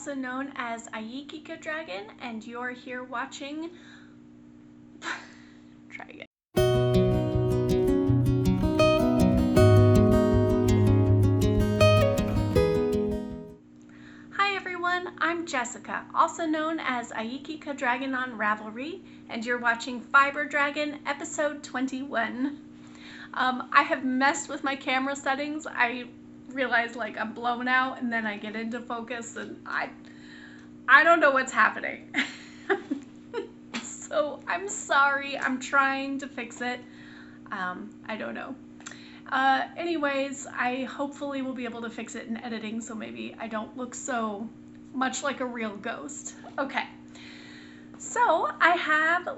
Also known as Ezekial Dragon, and you're here watching. Try again. Hi everyone, I'm Jessica, also known as Ezekial Dragon on Ravelry, and you're watching Fiber Dragon episode 21. I have messed with my camera settings. I realize like I'm blown out and then I get into focus and I don't know what's happening. So I'm sorry, I'm trying to fix it. I don't know. Anyways, I hopefully will be able to fix it in editing so maybe I don't look so much like a real ghost. Okay. So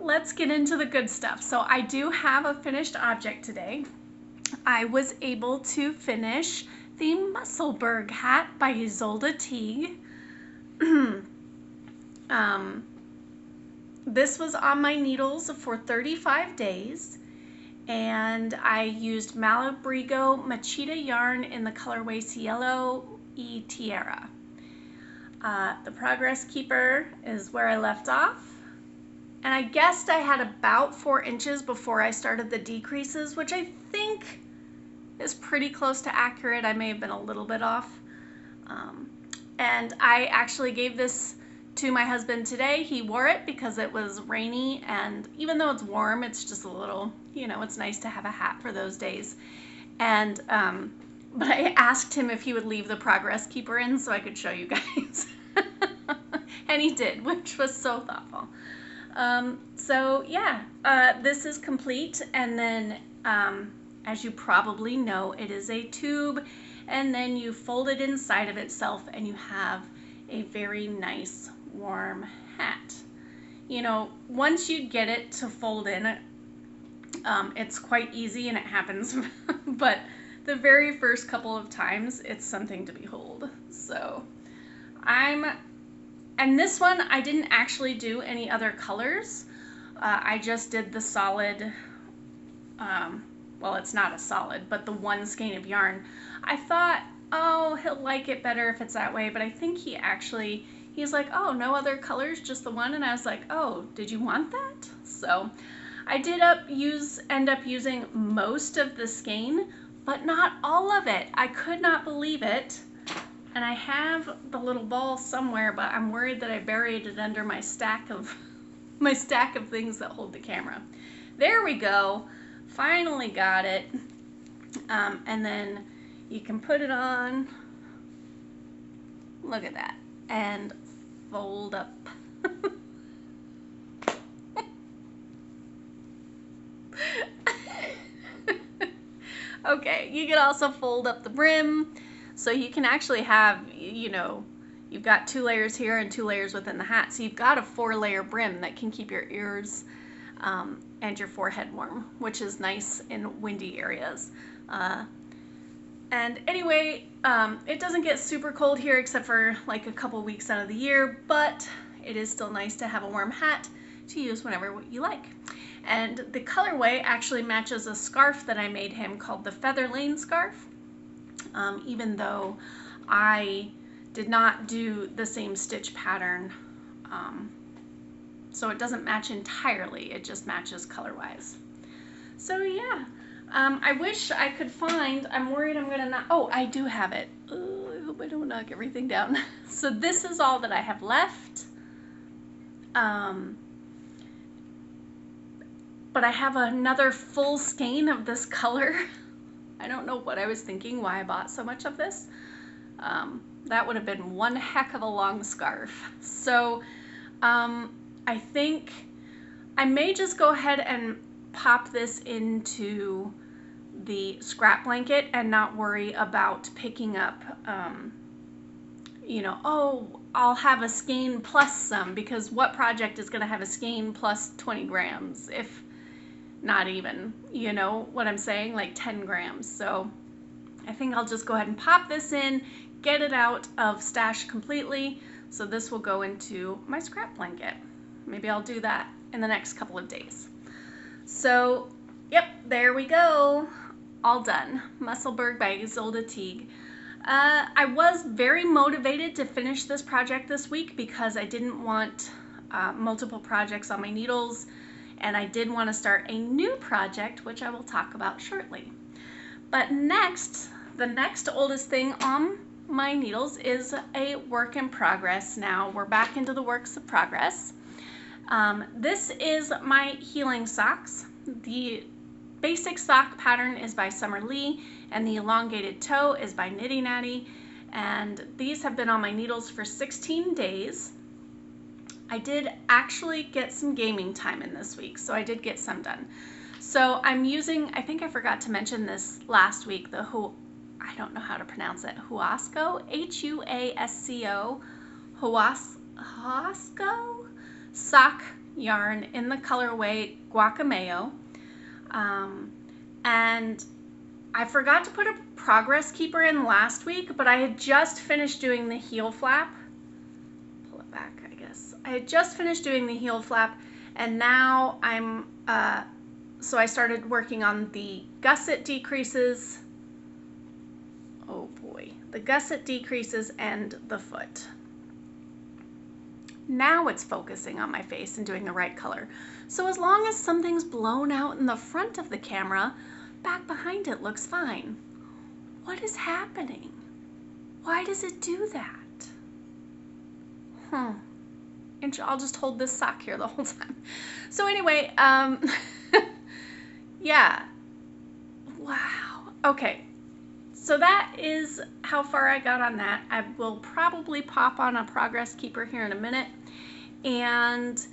let's get into the good stuff. So I do have a finished object today. I was able to finish the Musselburgh hat by Isolda Teague. This was on my needles for 35 days, and I used Malabrigo Mechita yarn in the colorway Cielo y Tierra. The progress keeper is where I left off, and I guessed I had about 4 inches before I started the decreases, which I think is pretty close to accurate. I may have been a little bit off. And I actually gave this to my husband today. He wore it because it was rainy, and even though it's warm, it's just a little, it's nice to have a hat for those days. And but I asked him if he would leave the progress keeper in so I could show you guys. And he did, which was so thoughtful. So yeah, this is complete, and then as you probably know, it is a tube, and then you fold it inside of itself and you have a very nice warm hat. Once you get it to fold in, it's quite easy and it happens, but the very first couple of times it's something to behold. So and this one I didn't actually do any other colors. I just did the solid, well, it's not a solid, but the one skein of yarn. I thought, oh, he'll like it better if it's that way, but I think he's like, oh, no other colors, just the one, and I was like, oh, did you want that? So I did end up using most of the skein, but not all of it. I could not believe it, and I have the little ball somewhere, but I'm worried that I buried it under my stack of things that hold the camera. There we go. Finally got it. And then you can put it on. Look at that. And fold up. Okay, you can also fold up the brim. So you can actually have, you've got 2 layers here and 2 layers within the hat. So you've got a 4-layer brim that can keep your ears and your forehead warm, which is nice in windy areas. And anyway, it doesn't get super cold here except for like a couple weeks out of the year, but it is still nice to have a warm hat to use whenever you like. And the colorway actually matches a scarf that I made him called the Feather Lane scarf, even though I did not do the same stitch pattern. So it doesn't match entirely, it just matches color-wise. So yeah, I wish I could find, I'm worried I'm gonna not, oh, I do have it. Oh, I hope I don't knock everything down. So this is all that I have left. But I have another full skein of this color. I don't know what I was thinking, why I bought so much of this. That would have been one heck of a long scarf. So, I think I may just go ahead and pop this into the scrap blanket and not worry about picking up, oh, I'll have a skein plus some, because what project is going to have a skein plus 20 grams, if not even, you know what I'm saying, like 10 grams. So I think I'll just go ahead and pop this in, get it out of stash completely. So this will go into my scrap blanket. Maybe I'll do that in the next couple of days. So, yep, there we go. All done. Musselburgh by Isolda Teague. I was very motivated to finish this project this week because I didn't want multiple projects on my needles, and I did want to start a new project, which I will talk about shortly. But next, the next oldest thing on my needles is a work in progress. Now we're back into the works of progress. This is my healing socks. The basic sock pattern is by Summer Lee, and the elongated toe is by Knitty Natty, and these have been on my needles for 16 days. I did actually get some gaming time in this week, so I did get some done. So I'm using, I think I forgot to mention this last week, I don't know how to pronounce it, Huasco, Huasco, Huasco sock yarn in the colorway Guacamayo. And I forgot to put a progress keeper in last week, but I had just finished doing the heel flap. Pull it back, I guess. I had just finished doing the heel flap, and now I'm, so I started working on the gusset decreases. Oh boy, the gusset decreases and the foot. Now it's focusing on my face and doing the right color. So as long as something's blown out in the front of the camera, back behind it looks fine. What is happening? Why does it do that? And I'll just hold this sock here the whole time. So anyway, yeah. Wow. Okay. So that is how far I got on that. I will probably pop on a progress keeper here in a minute. And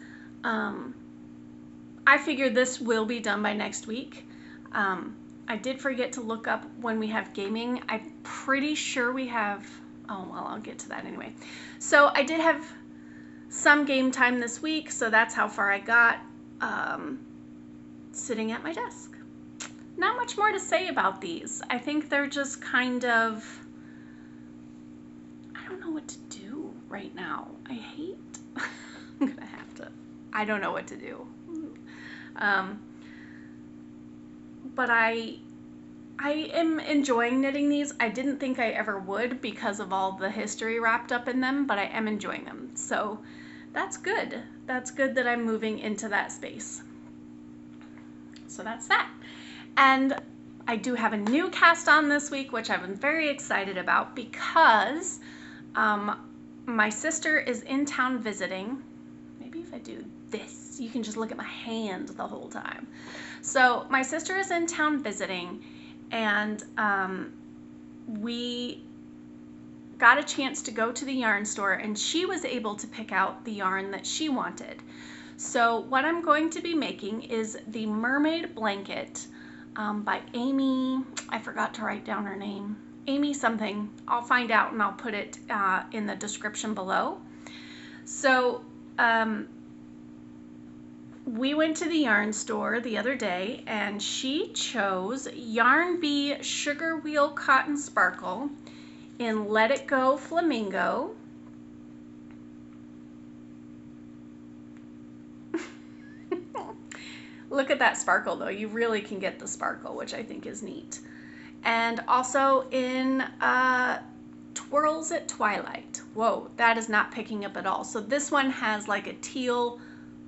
I figure this will be done by next week. I did forget to look up when we have gaming. I'm pretty sure we have, oh, well, I'll get to that anyway. So I did have some game time this week, so that's how far I got sitting at my desk. Not much more to say about these. I think they're just kind of, I don't know what to do right now. I'm gonna have to, I don't know what to do. But I am enjoying knitting these. I didn't think I ever would because of all the history wrapped up in them, but I am enjoying them. So that's good. That's good that I'm moving into that space. So that's that. And I do have a new cast on this week, which I've been very excited about because my sister is in town visiting. Maybe if I do this, you can just look at my hand the whole time. So my sister is in town visiting, and we got a chance to go to the yarn store, and she was able to pick out the yarn that she wanted. So what I'm going to be making is the Mermaid blanket by Amy. I forgot to write down her name. Amy something. I'll find out and I'll put it in the description below. So we went to the yarn store the other day, and she chose Yarn Bee Sugarwheel Cotton Sparkle in Let It Go Flamingo. Look at that sparkle though. You really can get the sparkle, which I think is neat. And also in Twirls at Twilight. Whoa, that is not picking up at all. So this one has like a teal,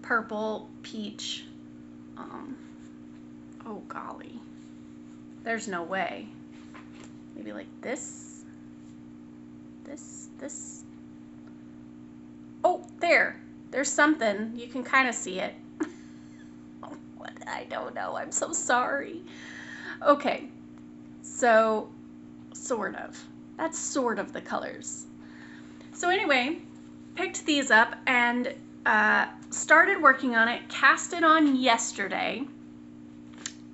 purple, peach. Oh golly. There's no way. Maybe like this. This. Oh, there. There's something. You can kind of see it. What? I don't know. I'm so sorry. Okay. So, sort of. That's sort of the colors. So anyway, picked these up and started working on it, cast it on yesterday,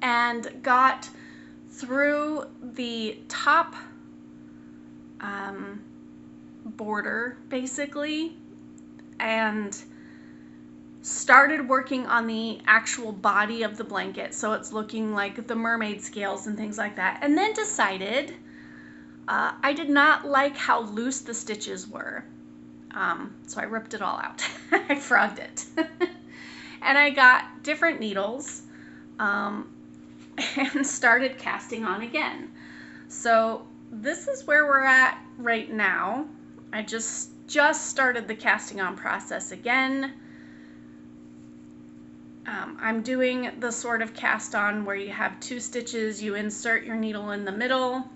and got through the top border, basically, and started working on the actual body of the blanket, so it's looking like the mermaid scales and things like that, and then decided I did not like how loose the stitches were, so I ripped it all out. I frogged it. And I got different needles and started casting on again. So this is where we're at right now. I just started the casting on process again. I'm doing the sort of cast on where you have 2 stitches, you insert your needle in the middle,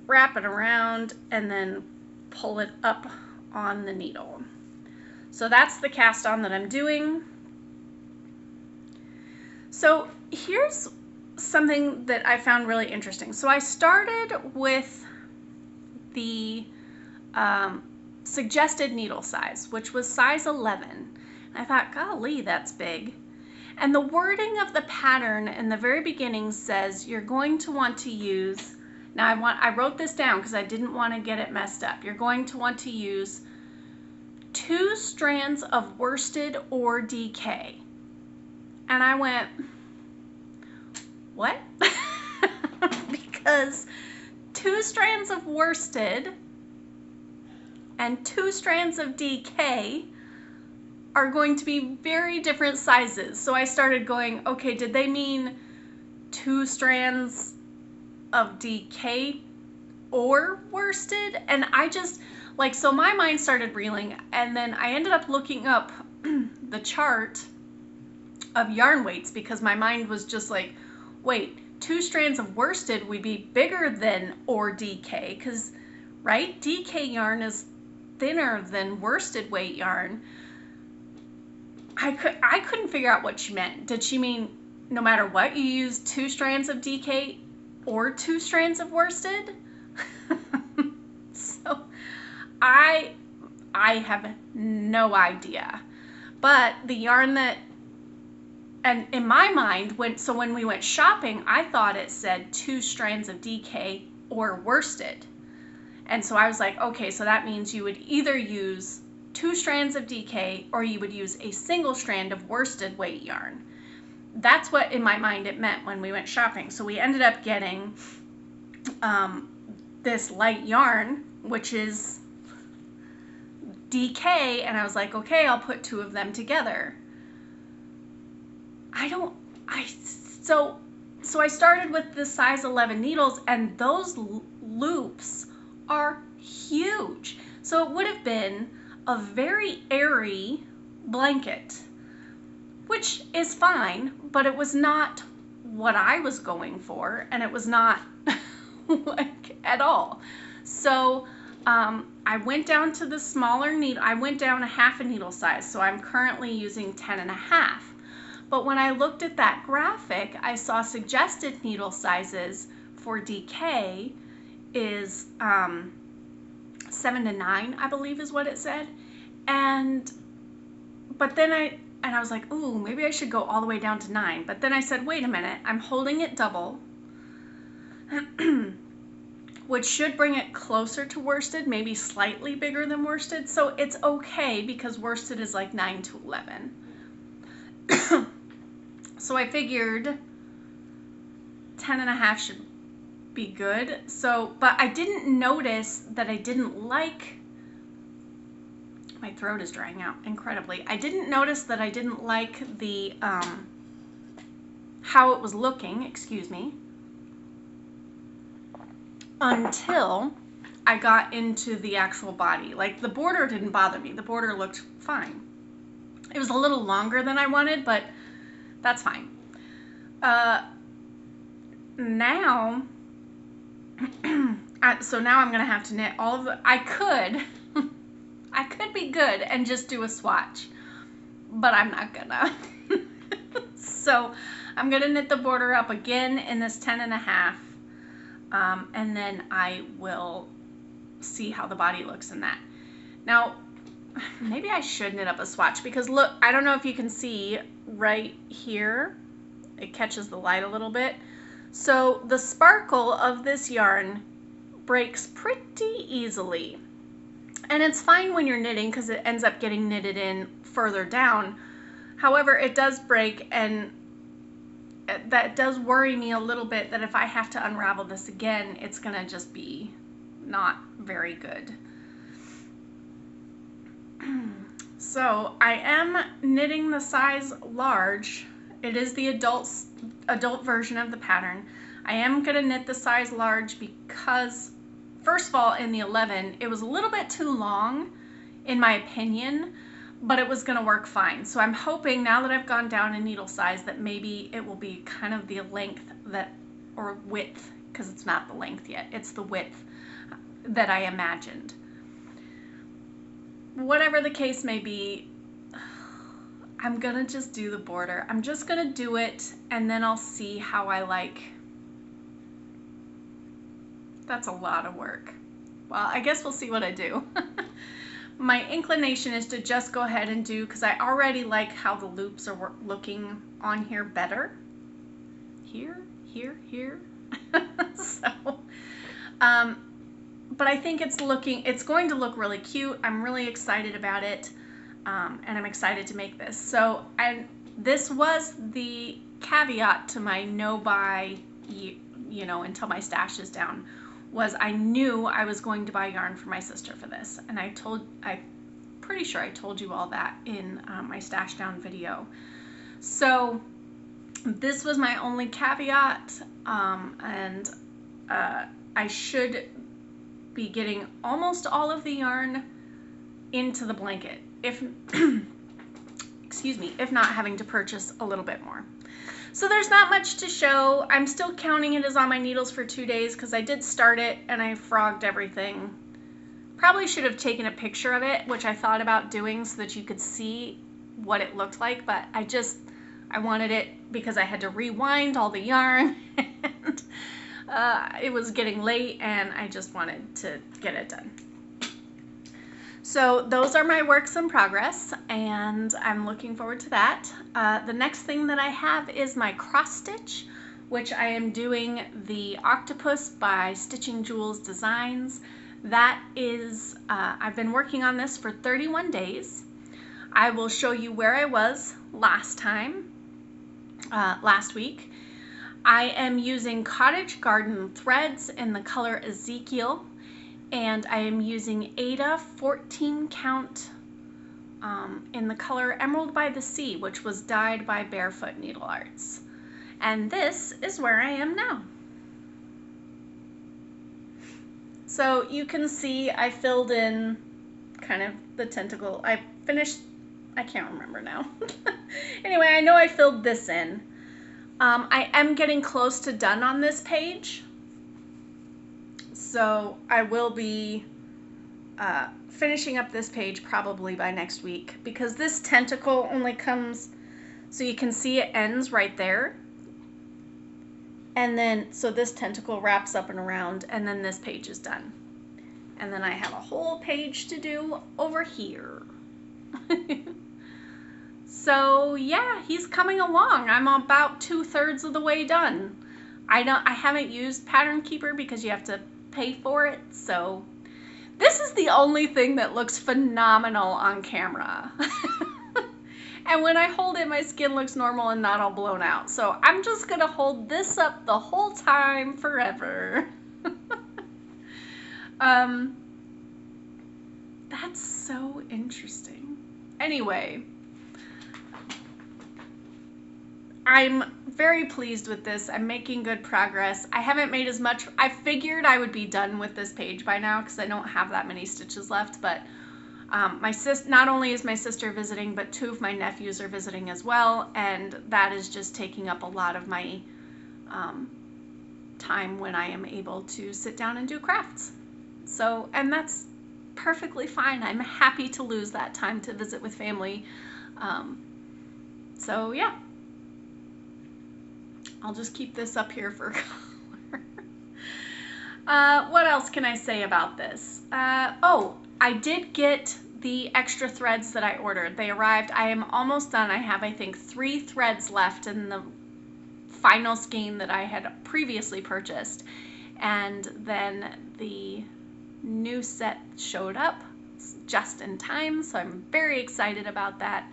wrap it around, and then pull it up on the needle. So that's the cast on that I'm doing. So here's something that I found really interesting. So I started with the suggested needle size, which was size 11. I thought, golly, that's big. And the wording of the pattern in the very beginning says you're going to want to use, now I wrote this down because I didn't want to get it messed up. You're going to want to use 2 strands of worsted or DK. And I went, what? Because 2 strands of worsted and 2 strands of DK are going to be very different sizes. So I started going, okay, did they mean 2 strands of DK or worsted? And I just, like, so my mind started reeling, and then I ended up looking up the chart of yarn weights because my mind was just like, wait, 2 strands of worsted would be bigger than or DK, because, right, DK yarn is thinner than worsted weight yarn. I couldn't figure out what she meant. Did she mean no matter what, you use 2 strands of DK or 2 strands of worsted? So I have no idea. But the yarn that, and in my mind, when we went shopping, I thought it said 2 strands of DK or worsted. And so I was like, okay, so that means you would either use 2 strands of DK or you would use a single strand of worsted weight yarn. That's what in my mind it meant when we went shopping. So we ended up getting this light yarn, which is DK, and I was like, okay, I'll put 2 of them together. So I started with the size 11 needles, and those loops are huge. So it would have been a very airy blanket, which is fine, but it was not what I was going for, and it was not like at all. So I went down to the smaller needle. I went down a half a needle size, so I'm currently using 10.5. But when I looked at that graphic, I saw suggested needle sizes for DK is 7 to 9, I believe is what it said. But then I was like, ooh, maybe I should go all the way down to 9. But then I said, wait a minute, I'm holding it double, which should bring it closer to worsted, maybe slightly bigger than worsted. So it's okay because worsted is like 9 to 11. So I figured 10.5 should be good. So, but I didn't notice that I didn't like, my throat is drying out incredibly. I didn't notice that I didn't like the, how it was looking, excuse me, until I got into the actual body. Like, the border didn't bother me. The border looked fine. It was a little longer than I wanted, but that's fine. Now, so now I'm going to have to knit all of the, I could be good and just do a swatch, but I'm not gonna. So I'm going to knit the border up again in this 10.5, and then I will see how the body looks in that. Now, maybe I should knit up a swatch because look, I don't know if you can see right here, it catches the light a little bit. So the sparkle of this yarn breaks pretty easily. And it's fine when you're knitting because it ends up getting knitted in further down. However, it does break, and that does worry me a little bit that if I have to unravel this again, it's gonna just be not very good. So I am knitting the size large. It is the adult version of the pattern. I am going to knit the size large because, first of all, in the 11, it was a little bit too long, in my opinion, but it was going to work fine. So I'm hoping now that I've gone down in needle size that maybe it will be kind of the length that, or width, because it's not the length yet, it's the width that I imagined. Whatever the case may be, I'm gonna just do the border. I'm just gonna do it, and then I'll see how I like. That's a lot of work. Well, I guess we'll see what I do. My inclination is to just go ahead and do, because I already like how the loops are looking on here better. Here, here, here. So, but I think it's going to look really cute. I'm really excited about it, and I'm excited to make this. So, this was the caveat to my no buy, you know, until my stash is down, was I knew I was going to buy yarn for my sister for this, and I'm pretty sure I told you all that in my stash down video. So this was my only caveat, and I should be getting almost all of the yarn into the blanket, if excuse me, if not having to purchase a little bit more. So there's not much to show. I'm still counting it as on my needles for 2 days because I did start it and I frogged everything. Probably should have taken a picture of it, which I thought about doing so that you could see what it looked like, but I wanted it because I had to rewind all the yarn and it was getting late and I just wanted to get it done. So those are my works in progress, and I'm looking forward to that. The next thing that I have is my cross stitch, which I am doing the Octopus by Stitching Jules Designs. That is, I've been working on this for 31 days. I will show you where I was last week. I am using Cottage Garden threads in the color Ezekial, and I am using Aida 14 count in the color Emerald by the Sea, which was dyed by Barefoot Needle Arts. And this is where I am now. So you can see I filled in kind of the tentacle. I can't remember now. Anyway, I know I filled this in. I am getting close to done on this page. So I will be finishing up this page probably by next week, because this tentacle only comes, so you can see it ends right there. And then, so this tentacle wraps up and around, and then this page is done. And then I have a whole page to do over here. So yeah, he's coming along. I'm about 2/3 of the way done. I haven't used Pattern Keeper because you have to pay for it, so this is the only thing that looks phenomenal on camera. And when I hold it, my skin looks normal and not all blown out. So I'm just gonna hold this up the whole time forever. That's so interesting. Anyway, I'm very pleased with this. I'm making good progress. I haven't made as much. I figured I would be done with this page by now because I don't have that many stitches left, but not only is my sister visiting, but 2 of my nephews are visiting as well, and that is just taking up a lot of my time when I am able to sit down and do crafts. So, and that's perfectly fine. I'm happy to lose that time to visit with family. So yeah, I'll just keep this up here for color. What else can I say about this? Oh, I did get the extra threads that I ordered. They arrived. I am almost done. I have, I think, 3 threads left in the final skein that I had previously purchased. And then the new set showed up just in time, so I'm very excited about that.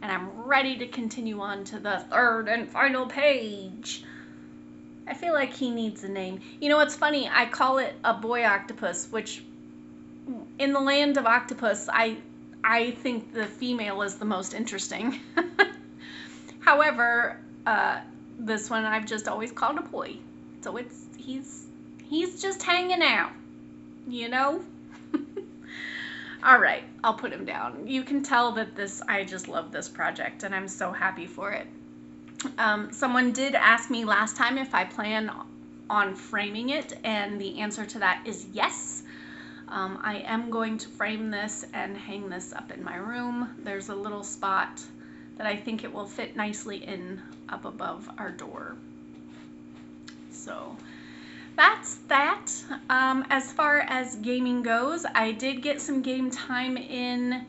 And I'm ready to continue on to the 3rd and final page. I feel like he needs a name. You know what's funny? I call it a boy octopus, which in the land of octopus, I think the female is the most interesting. However, this one I've just always called a boy. So he's just hanging out, you know? All right, I'll put him down. You can tell that I just love this project and I'm so happy for it. Someone did ask me last time if I plan on framing it, and the answer to that is yes. I am going to frame this and hang this up in my room. There's a little spot that I think it will fit nicely in up above our door. So that's that. As far as gaming goes, I did get some game time in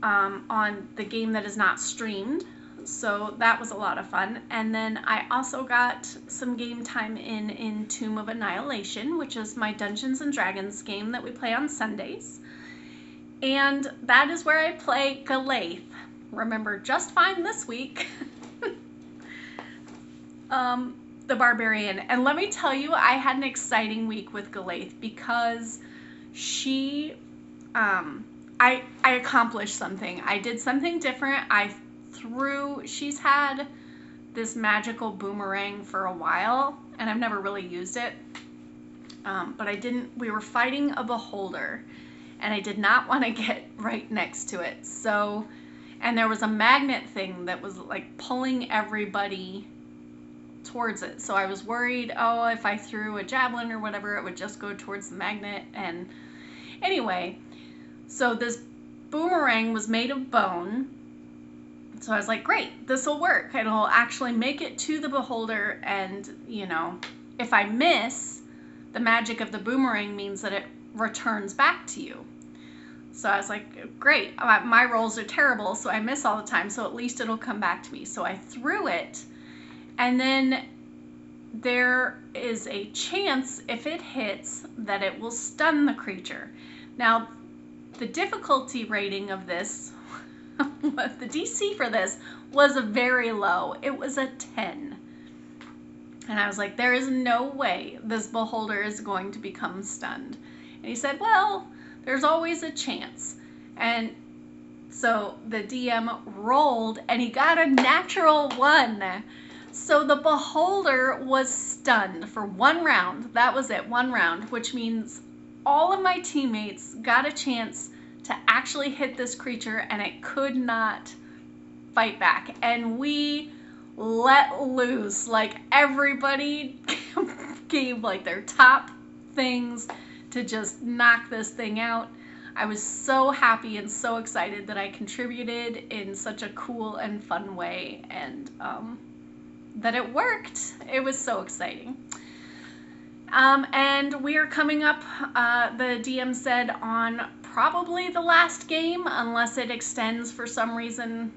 on the game that is not streamed. So that was a lot of fun. And then I also got some game time in Tomb of Annihilation, which is my Dungeons & Dragons game that we play on Sundays. And that is where I play Galaith. Remember just fine this week. The Barbarian. And let me tell you, I had an exciting week with Galaith because she, I accomplished something. I did something different. She's had this magical boomerang for a while, and I've never really used it. But we were fighting a beholder, and I did not want to get right next to it. So, and there was a magnet thing that was like pulling everybody towards it. So I was worried, oh, if I threw a javelin or whatever, it would just go towards the magnet. And anyway, so this boomerang was made of bone. So I was like, great, this will work. It'll actually make it to the beholder, and, you know, if I miss, the magic of the boomerang means that it returns back to you. So I was like, great, my rolls are terrible, so I miss all the time, so at least it'll come back to me. So I threw it, and then there is a chance, if it hits, that it will stun the creature. Now, the difficulty rating of this, the DC for this was very low. It was a 10. And I was like, there is no way this beholder is going to become stunned. And he said, well, there's always a chance. And so the DM rolled, and he got a natural 1. So the beholder was stunned for 1 round. That was it, 1 round, which means all of my teammates got a chance to actually hit this creature, and it could not fight back. And we let loose. Like, everybody gave like their top things to just knock this thing out. I was so happy and so excited that I contributed in such a cool and fun way, and that it worked. It was so exciting. And we are coming up, the DM said, on probably the last game, unless it extends for some reason,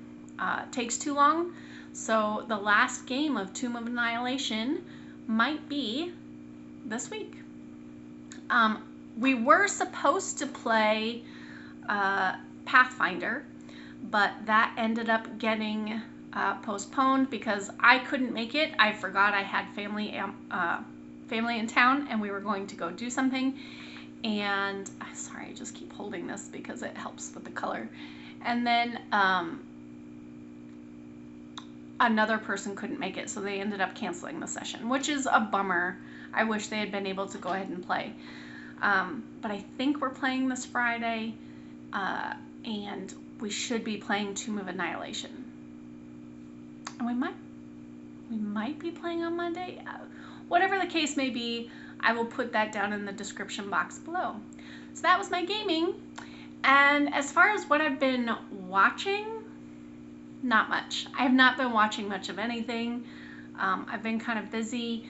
takes too long. So the last game of Tomb of Annihilation might be this week. We were supposed to play Pathfinder, but that ended up getting postponed because I couldn't make it. I forgot I had family in town, and we were going to go do something. And sorry, I just keep holding this because it helps with the color. And then another person couldn't make it, so they ended up canceling the session, which is a bummer. I wish they had been able to go ahead and play. But I think we're playing this Friday, and we should be playing Tomb of Annihilation. And we might be playing on Monday. Whatever the case may be, I will put that down in the description box below. So that was my gaming. And as far as what I've been watching, not much. I have not been watching much of anything. I've been kind of busy,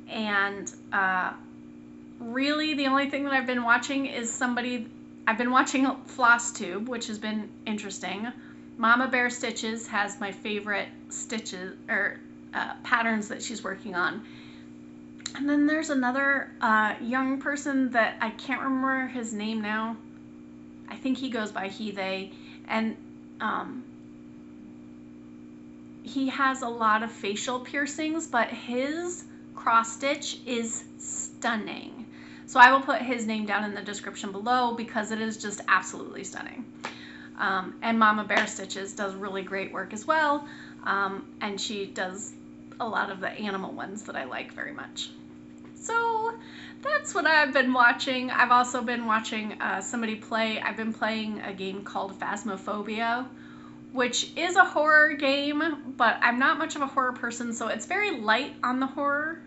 and really the only thing that I've been watching is I've been watching FlossTube, which has been interesting. Mama Bear Stitches has my favorite stitches or patterns that she's working on. And then there's another young person that I can't remember his name now. I think he goes by he, they. And he has a lot of facial piercings, but his cross stitch is stunning. So I will put his name down in the description below because it is just absolutely stunning. And Mama Bear Stitches does really great work as well. And she does a lot of the animal ones that I like very much. So that's what I've been watching. I've also been watching somebody play. I've been playing a game called Phasmophobia, which is a horror game, but I'm not much of a horror person, so it's very light on the horror.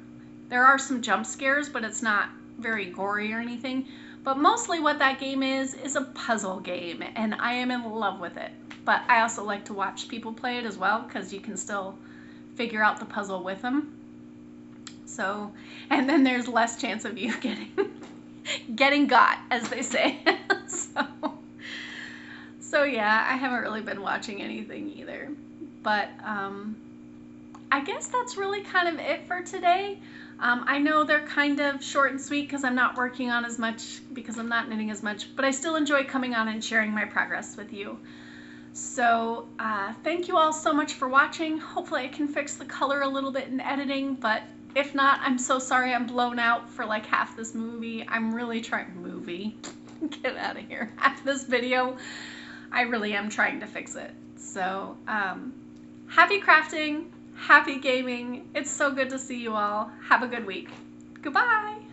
There are some jump scares, but it's not very gory or anything. But mostly what that game is a puzzle game, and I am in love with it. But I also like to watch people play it as well, because you can still figure out the puzzle with them. So, and then there's less chance of you getting got, as they say. So yeah, I haven't really been watching anything either. But I guess that's really kind of it for today. I know they're kind of short and sweet because I'm not working on as much, because I'm not knitting as much, but I still enjoy coming on and sharing my progress with you. So thank you all so much for watching. Hopefully I can fix the color a little bit in editing, but if not, I'm so sorry I'm blown out for like half this movie. I'm really trying, get out of here. Half this video, I really am trying to fix it. So happy crafting, happy gaming. It's so good to see you all. Have a good week. Goodbye.